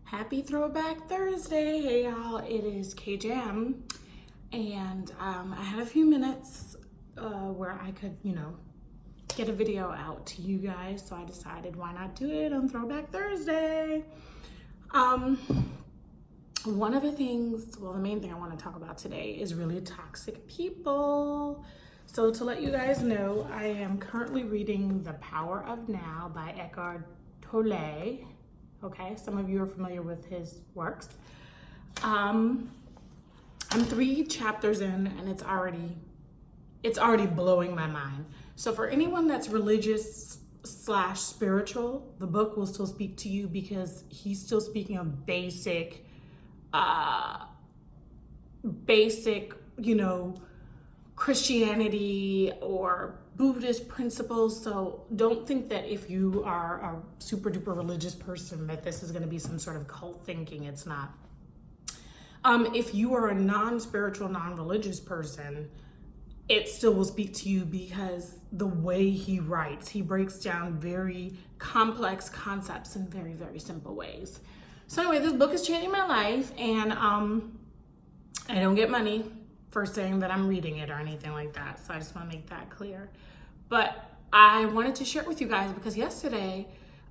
Happy Throwback Thursday. Hey y'all, it is KJM. And I had a few minutes where I could, get a video out to you guys. So I decided why not do it on Throwback Thursday. One of the things, the main thing I want to talk about today is really toxic people. So to let you guys know, I am currently reading The Power of Now by Eckhart Tolle. Okay, some of you are familiar with his works. I'm 3 chapters in and it's already blowing my mind. So for anyone that's religious / spiritual, the book will still speak to you because he's still speaking of basic, Christianity or Buddhist principles. So don't think that if you are a super duper religious person that this is going to be some sort of cult thinking. It's not. If you are a non-spiritual, non-religious person, it still will speak to you because the way he writes, he breaks down very complex concepts in very, very simple ways. So anyway, this book is changing my life, and I don't get money for saying that I'm reading it or anything like that. So I just want to make that clear. But I wanted to share it with you guys because yesterday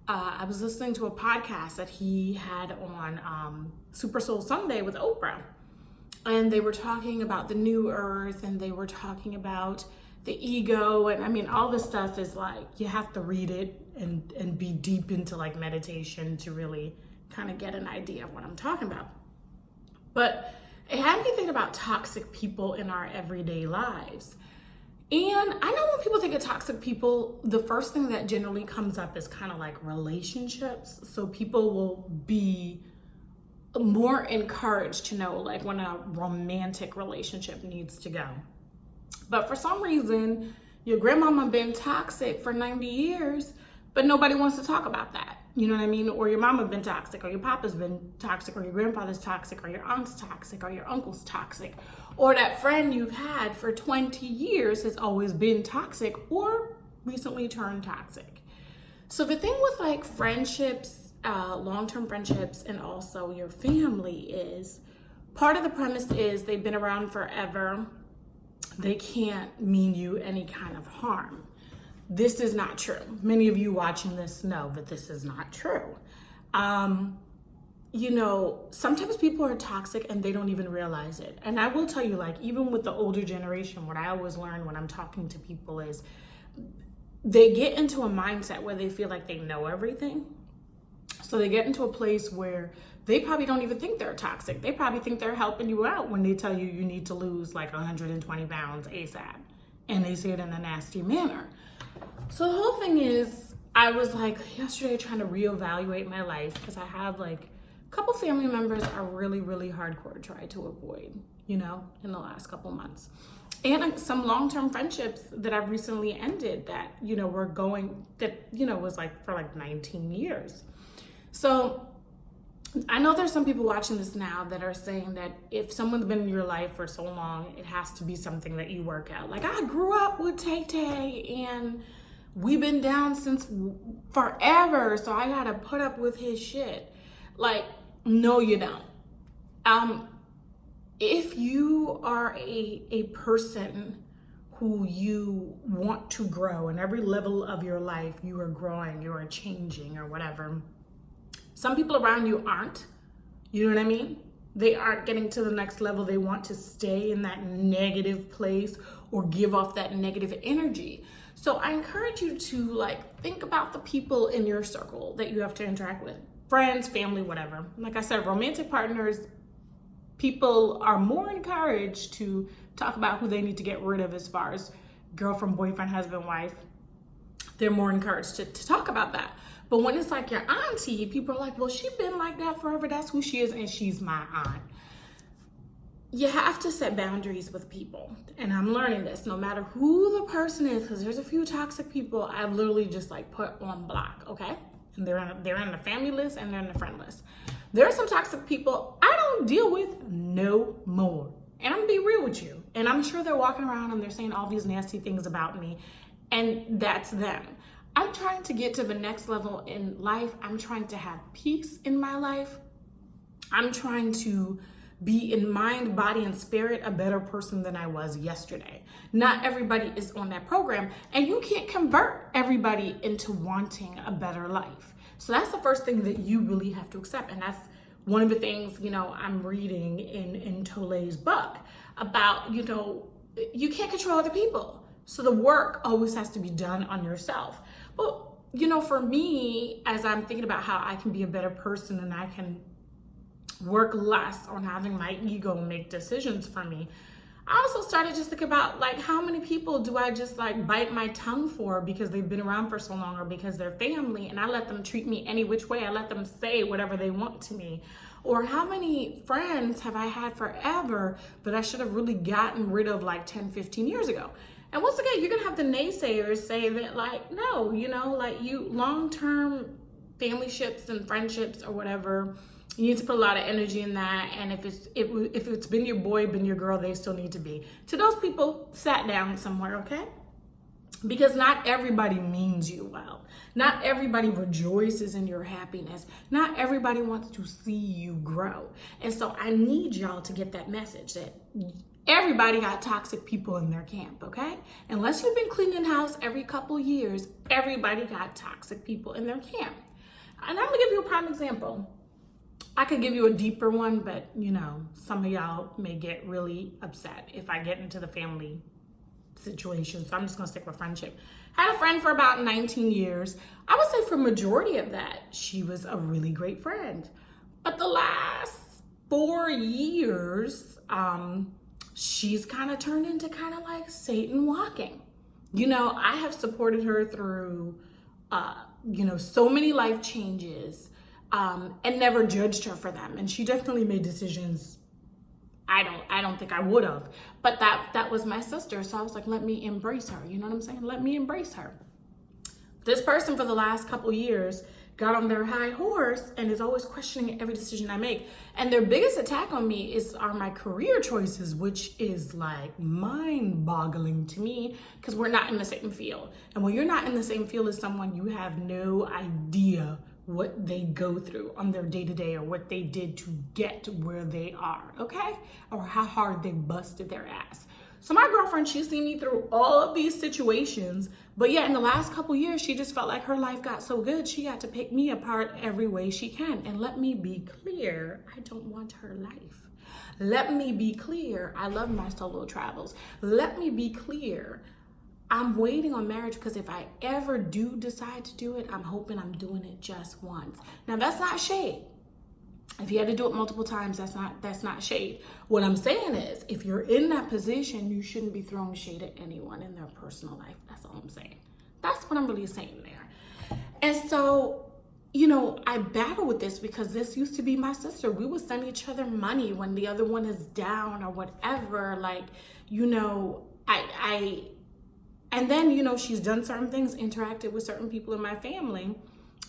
I was listening to a podcast that he had on Super Soul Sunday with Oprah. And they were talking about the new earth, and they were talking about the ego. And I mean, all this stuff is like, you have to read it and be deep into like meditation to really kind of get an idea of what I'm talking about. But it had me think about toxic people in our everyday lives. And I know when people think of toxic people, the first thing that generally comes up is kind of like relationships. So people will be more encouraged to know like when a romantic relationship needs to go. But for some reason, your grandmama been toxic for 90 years, but nobody wants to talk about that. You know what I mean? Or your mama been toxic, or your papa's been toxic, or your grandfather's toxic, or your aunt's toxic, or your uncle's toxic, or that friend you've had for 20 years has always been toxic or recently turned toxic. So the thing with like friendships, long-term friendships, and also your family is part of the premise is they've been around forever. They can't mean you any kind of harm. This is not true. Many of you watching this know that this is not true. Sometimes people are toxic and they don't even realize it. And I will tell you, like, even with the older generation, what I always learn when I'm talking to people is they get into a mindset where they feel like they know everything. So they get into a place where they probably don't even think they're toxic. They probably think they're helping you out when they tell you you need to lose like 120 pounds ASAP. And they say it in a nasty manner. So the whole thing is, I was like yesterday trying to reevaluate my life because I have like a couple family members are really, really hardcore to try to avoid, in the last couple months. And some long-term friendships that I've recently ended that, was like for like 19 years. So I know there's some people watching this now that are saying that if someone's been in your life for so long, it has to be something that you work out. Like, I grew up with Tay and we've been down since forever, so I gotta put up with his shit. Like, no, you don't. If you are a person who you want to grow, in every level of your life, you are growing, you are changing or whatever. Some people around you aren't, you know what I mean? They aren't getting to the next level. They want to stay in that negative place or give off that negative energy. So I encourage you to like think about the people in your circle that you have to interact with. Friends, family, whatever. Like I said, romantic partners, people are more encouraged to talk about who they need to get rid of as far as girlfriend, boyfriend, husband, wife. They're more encouraged to talk about that. But when it's like your auntie, people are like, well, she's been like that forever. That's who she is, and she's my aunt. You have to set boundaries with people. And I'm learning this, no matter who the person is, because there's a few toxic people I've literally just like put on block, okay? And they're on the family list and they're on the friend list. There are some toxic people I don't deal with no more. And I'm gonna be real with you. And I'm sure they're walking around and they're saying all these nasty things about me, and that's them. I'm trying to get to the next level in life. I'm trying to have peace in my life. I'm trying to be in mind, body, and spirit a better person than I was yesterday. Not everybody is on that program, and you can't convert everybody into wanting a better life. So that's the first thing that you really have to accept. And that's one of the things, I'm reading in Tolé's book about, you can't control other people. So the work always has to be done on yourself. But, for me, as I'm thinking about how I can be a better person and I can work less on having my ego make decisions for me, I also started just thinking about how many people do I just bite my tongue for because they've been around for so long or because they're family, and I let them treat me any which way. I let them say whatever they want to me. Or how many friends have I had forever that I should have really gotten rid of 10, 15 years ago? And once again, you're gonna have the naysayers say that no, you long-term family ships and friendships or whatever, you need to put a lot of energy in that. And if it's been your boy, been your girl, they still need to be. To those people, sat down somewhere, okay? Because not everybody means you well. Not everybody rejoices in your happiness. Not everybody wants to see you grow. And so I need y'all to get that message that everybody got toxic people in their camp, okay? Unless you've been cleaning house every couple years, everybody got toxic people in their camp. And I'm gonna give you a prime example. I could give you a deeper one, but some of y'all may get really upset if I get into the family situation. So I'm just gonna stick with friendship. Had a friend for about 19 years. I would say for majority of that, she was a really great friend. But the last 4 years, she's kind of turned into kind of like Satan walking. I have supported her through, so many life changes. And never judged her for them. And she definitely made decisions I don't think I would have. But that was my sister. So I was like, let me embrace her. You know what I'm saying? Let me embrace her. This person for the last couple years got on their high horse and is always questioning every decision I make. And their biggest attack on me are my career choices, which is mind-boggling to me because we're not in the same field. And when you're not in the same field as someone, you have no idea what they go through on their day-to-day or what they did to get where they are, okay? Or how hard they busted their ass. So my girlfriend, she's seen me through all of these situations, but yet in the last couple years, she just felt like her life got so good, she got to pick me apart every way she can. And let me be clear, I don't want her life. Let me be clear, I love my solo travels. Let me be clear, I'm waiting on marriage because if I ever do decide to do it, I'm hoping I'm doing it just once. Now that's not shade. If you had to do it multiple times, that's not shade. What I'm saying is, if you're in that position, you shouldn't be throwing shade at anyone in their personal life. That's all I'm saying. That's what I'm really saying there. And so, I battle with this because this used to be my sister. We would send each other money when the other one is down or whatever. And then, she's done certain things, interacted with certain people in my family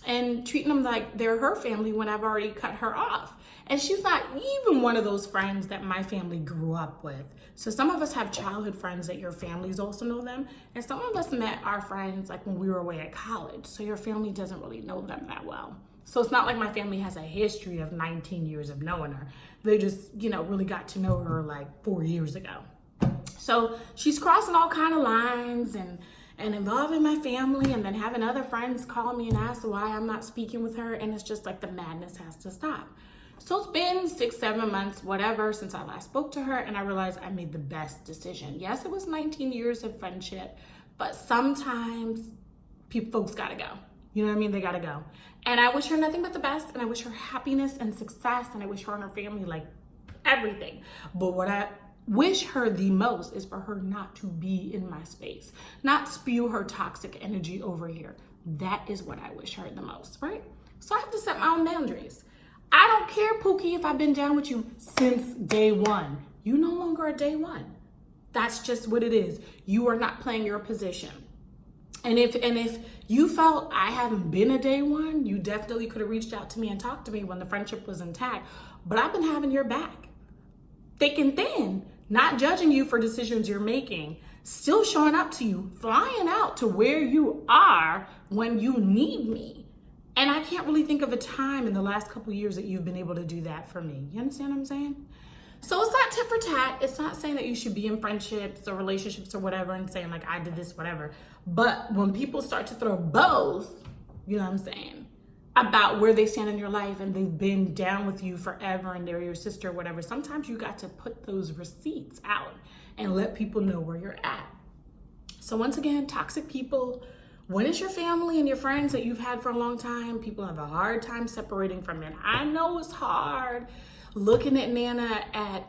and treating them like they're her family when I've already cut her off. And she's not even one of those friends that my family grew up with. So some of us have childhood friends that your families also know them. And some of us met our friends when we were away at college. So your family doesn't really know them that well. So it's not like my family has a history of 19 years of knowing her. They just, really got to know her 4 years ago. So she's crossing all kind of lines and involving my family and then having other friends call me and ask why I'm not speaking with her. And it's just the madness has to stop. So it's been 6, 7 months, whatever, since I last spoke to her. And I realized I made the best decision. Yes, it was 19 years of friendship, but sometimes folks gotta go. You know what I mean? They gotta go. And I wish her nothing but the best. And I wish her happiness and success. And I wish her and her family everything. But what I wish her the most is for her not to be in my space, not spew her toxic energy over here. That is what I wish her the most, right? So I have to set my own boundaries. I don't care, Pookie, if I've been down with you since day one. You no longer are day one. That's just what it is. You are not playing your position. And if you felt I haven't been a day one, you definitely could have reached out to me and talked to me when the friendship was intact. But I've been having your back, thick and thin. Not judging you for decisions you're making, still showing up to you, flying out to where you are when you need me. And I can't really think of a time in the last couple of years that you've been able to do that for me. You understand what I'm saying? So it's not tit for tat. It's not saying that you should be in friendships or relationships or whatever and saying like, I did this, whatever. But when people start to throw bows, you know what I'm saying, about where they stand in your life and they've been down with you forever and they're your sister or whatever, sometimes you got to put those receipts out and let people know where you're at. So once again, toxic people, when it's your family and your friends that you've had for a long time, people have a hard time separating from it. I know it's hard looking at Nana at,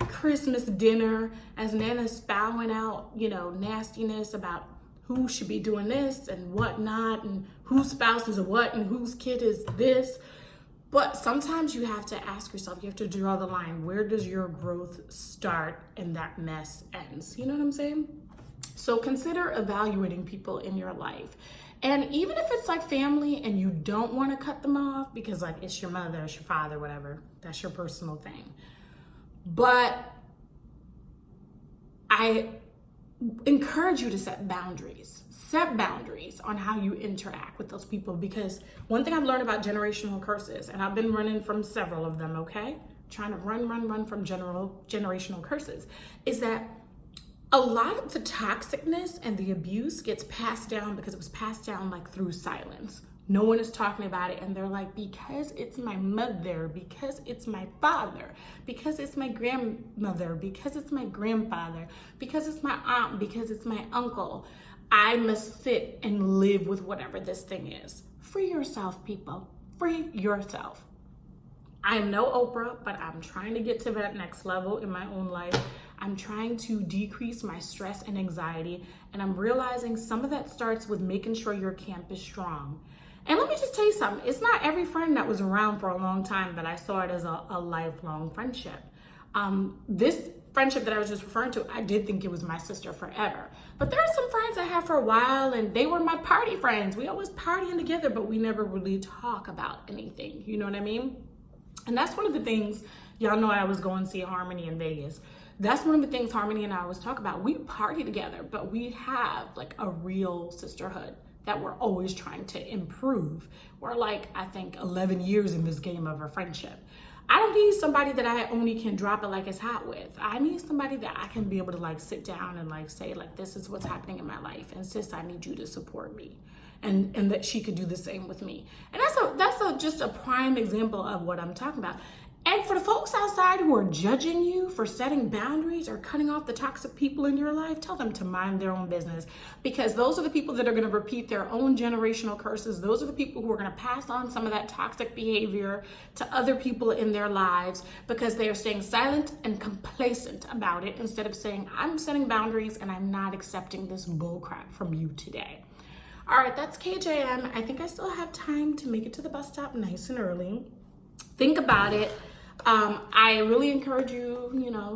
Christmas dinner as Nana's spouting out, nastiness about who should be doing this and whatnot and whose spouse is what and whose kid is this. But sometimes you have to ask yourself, you have to draw the line. Where does your growth start and that mess ends? You know what I'm saying? So consider evaluating people in your life. And even if it's like family and you don't want to cut them off because like it's your mother, it's your father, whatever, that's your personal thing. But I encourage you to set boundaries. Set boundaries on how you interact with those people, because one thing I've learned about generational curses, and I've been running from several of them, okay? Trying to run from generational curses, is that a lot of the toxicness and the abuse gets passed down because it was passed down like through silence. No one is talking about it, and they're like, because it's my mother, because it's my father, because it's my grandmother, because it's my grandfather, because it's my aunt, because it's my uncle, I must sit and live with whatever this thing is. Free yourself, people. Free yourself. I'm no Oprah, but I'm trying to get to that next level in my own life. I'm trying to decrease my stress and anxiety, and I'm realizing some of that starts with making sure your camp is strong. And let me just tell you something. It's not every friend that was around for a long time that I saw it as a lifelong friendship. This friendship that I was just referring to, I did think it was my sister forever. But there are some friends I had for a while, and they were my party friends. We always partying together, but we never really talk about anything. You know what I mean? And that's one of the things, y'all know I was going to see Harmony in Vegas. That's one of the things Harmony and I always talk about. We party together, but we have like a real sisterhood that we're always trying to improve. We're like, I think 11 years in this game of a friendship. I don't need somebody that I only can drop it like it's hot with. I need somebody that I can be able to like sit down and like say like, this is what's happening in my life, and sis, I need you to support me. And that she could do the same with me. And that's just a prime example of what I'm talking about. And for the folks outside who are judging you for setting boundaries or cutting off the toxic people in your life, tell them to mind their own business, because those are the people that are going to repeat their own generational curses. Those are the people who are going to pass on some of that toxic behavior to other people in their lives because they are staying silent and complacent about it instead of saying, I'm setting boundaries and I'm not accepting this bullcrap from you today. All right, that's KJM. I think I still have time to make it to the bus stop nice and early. Think about it. I really encourage you,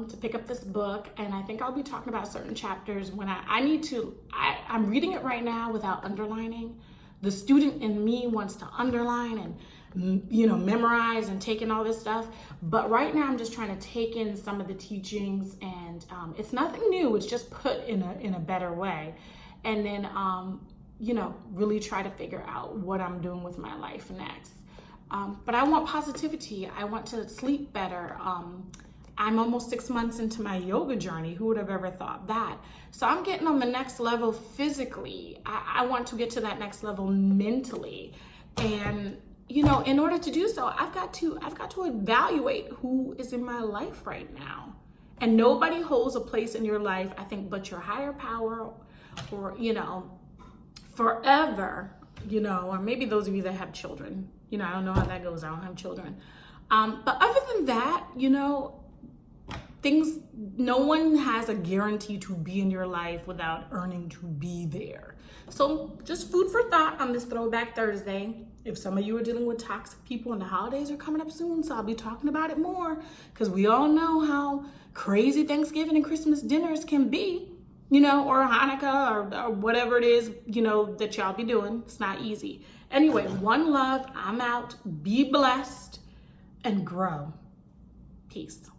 to pick up this book, and I think I'll be talking about certain chapters when I'm reading it right now without underlining. The student in me wants to underline and, memorize and take in all this stuff. But right now I'm just trying to take in some of the teachings, and it's nothing new. It's just put in a better way. And then, really try to figure out what I'm doing with my life next. But I want positivity. I want to sleep better. I'm almost 6 months into my yoga journey. Who would have ever thought that? So I'm getting on the next level physically. I want to get to that next level mentally. And, in order to do so, I've got to evaluate who is in my life right now. And nobody holds a place in your life, I think, but your higher power or, forever, or maybe those of you that have children. I don't know how that goes. I don't have children. But other than that, no one has a guarantee to be in your life without earning to be there. So just food for thought on this Throwback Thursday. If some of you are dealing with toxic people and the holidays are coming up soon, so I'll be talking about it more, because we all know how crazy Thanksgiving and Christmas dinners can be, or Hanukkah or whatever it is, that y'all be doing. It's not easy. Anyway, one love. I'm out. Be blessed and grow. Peace.